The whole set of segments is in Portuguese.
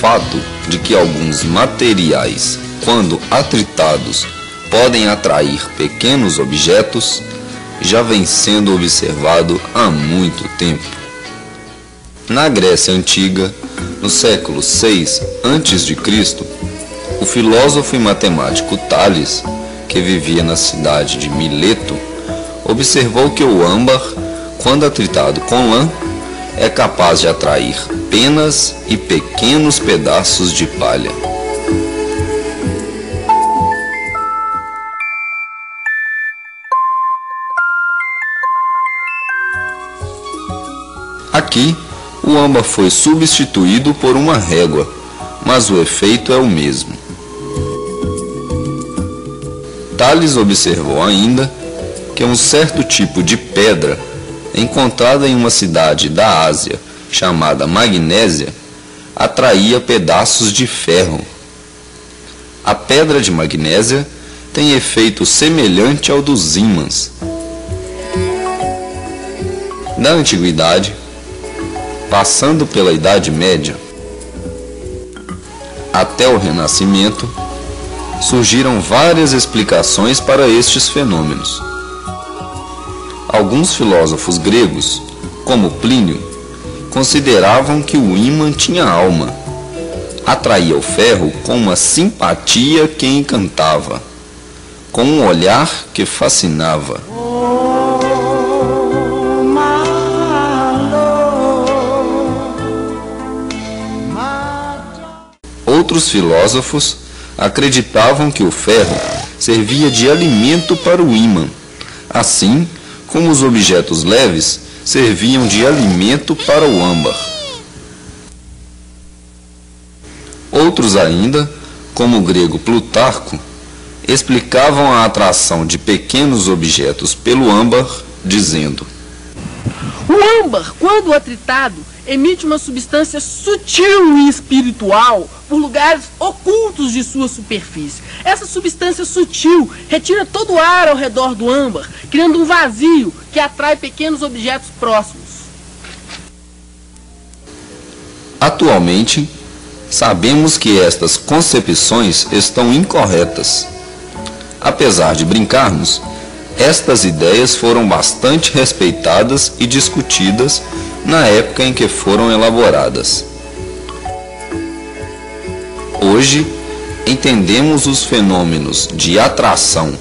fato de que alguns materiais, quando atritados, podem atrair pequenos objetos, já vem sendo observado há muito tempo. Na Grécia Antiga, no século VI a.C., o filósofo e matemático Tales, que vivia na cidade de Mileto, observou que o âmbar, quando atritado com lã, é capaz de atrair penas e pequenos pedaços de palha. Aqui, o âmbar foi substituído por uma régua, mas o efeito é o mesmo. Tales observou ainda que um certo tipo de pedra, encontrada em uma cidade da Ásia chamada Magnésia, atraía pedaços de ferro. A pedra de magnésia tem efeito semelhante ao dos ímãs. Na antiguidade, passando pela Idade Média até o Renascimento, surgiram várias explicações para estes fenômenos. Alguns filósofos gregos, como Plínio, consideravam que o ímã tinha alma, atraía o ferro com uma simpatia que encantava, com um olhar que fascinava. Outros filósofos acreditavam que o ferro servia de alimento para o ímã, assim como os objetos leves serviam de alimento para o âmbar. Outros ainda, como o grego Plutarco, explicavam a atração de pequenos objetos pelo âmbar, dizendo: o âmbar, quando atritado, emite uma substância sutil e espiritual por lugares ocultos de sua superfície. Essa substância sutil retira todo o ar ao redor do âmbar, criando um vazio que atrai pequenos objetos próximos. Atualmente, sabemos que estas concepções estão incorretas. Apesar de brincarmos, estas ideias foram bastante respeitadas e discutidas na época em que foram elaboradas. Hoje, entendemos os fenômenos de atração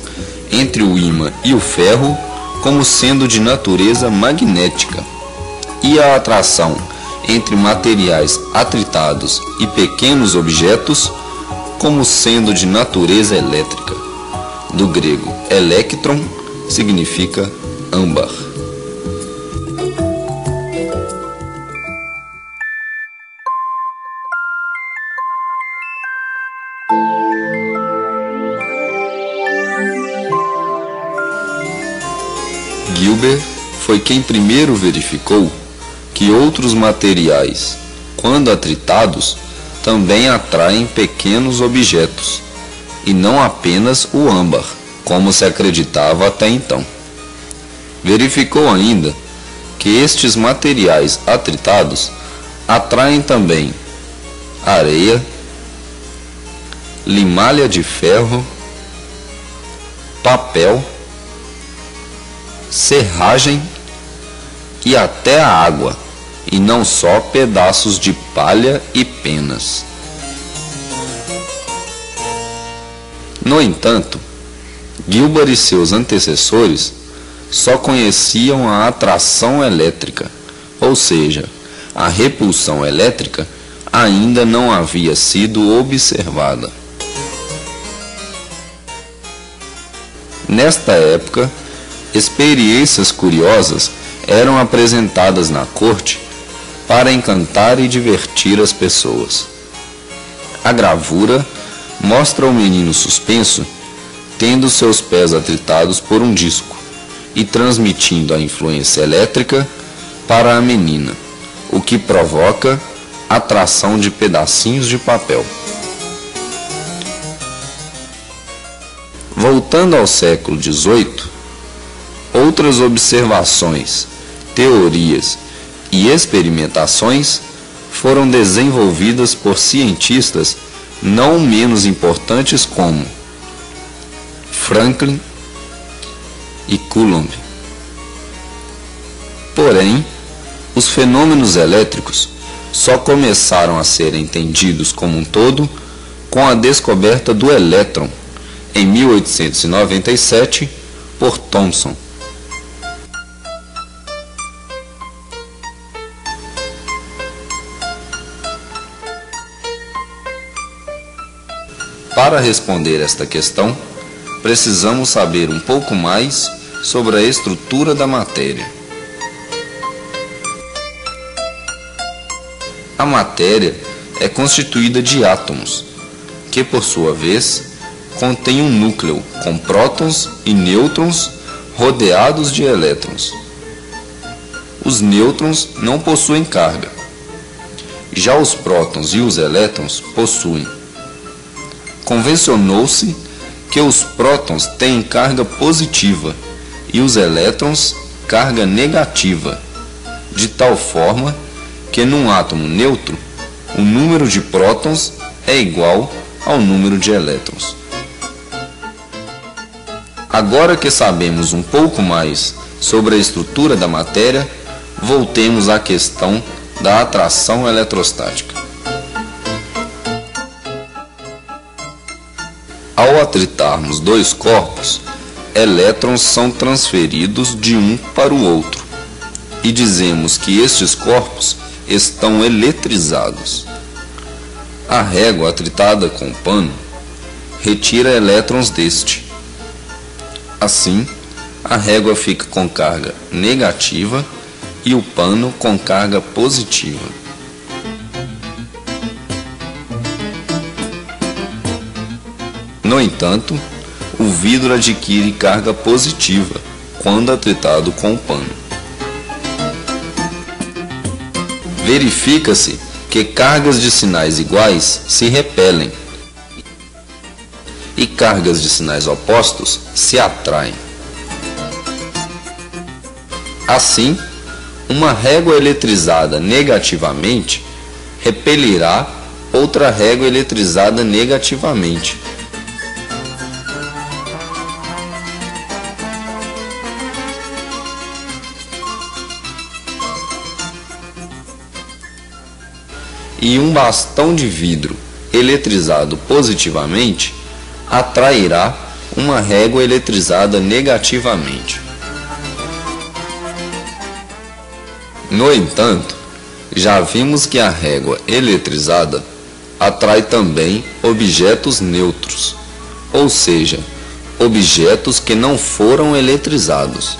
entre o ímã e o ferro como sendo de natureza magnética, e a atração entre materiais atritados e pequenos objetos como sendo de natureza elétrica. Do grego eléktron significa âmbar. Gilbert foi quem primeiro verificou que outros materiais, quando atritados, também atraem pequenos objetos, e não apenas o âmbar, como se acreditava até então. Verificou ainda que estes materiais atritados atraem também areia, limalha de ferro, papel, serragem e até a água, e não só pedaços de palha e penas. No entanto, Gilbert e seus antecessores só conheciam a atração elétrica, ou seja, a repulsão elétrica ainda não havia sido observada. Nesta época, experiências curiosas eram apresentadas na corte para encantar e divertir as pessoas. A gravura mostra o menino suspenso tendo seus pés atritados por um disco e transmitindo a influência elétrica para a menina, o que provoca atração de pedacinhos de papel. Voltando ao século XVIII, outras observações, teorias e experimentações foram desenvolvidas por cientistas não menos importantes como Franklin e Coulomb. Porém, os fenômenos elétricos só começaram a ser entendidos como um todo com a descoberta do elétron, em 1897, por Thomson. Para responder esta questão, precisamos saber um pouco mais sobre a estrutura da matéria. A matéria é constituída de átomos, que por sua vez contém um núcleo com prótons e nêutrons rodeados de elétrons. Os nêutrons não possuem carga, já os prótons e os elétrons possuem. Convencionou-se que os prótons têm carga positiva e os elétrons carga negativa, de tal forma que num átomo neutro o número de prótons é igual ao número de elétrons. Agora que sabemos um pouco mais sobre a estrutura da matéria, voltemos à questão da atração eletrostática. Ao atritarmos dois corpos, elétrons são transferidos de um para o outro, e dizemos que estes corpos estão eletrizados. A régua atritada com pano retira elétrons deste. Assim, a régua fica com carga negativa e o pano com carga positiva. No entanto, o vidro adquire carga positiva quando atritado com o pano. Verifica-se que cargas de sinais iguais se repelem e cargas de sinais opostos se atraem. Assim, uma régua eletrizada negativamente repelirá outra régua eletrizada negativamente. E um bastão de vidro eletrizado positivamente atrairá uma régua eletrizada negativamente. No entanto, já vimos que a régua eletrizada atrai também objetos neutros, ou seja, objetos que não foram eletrizados.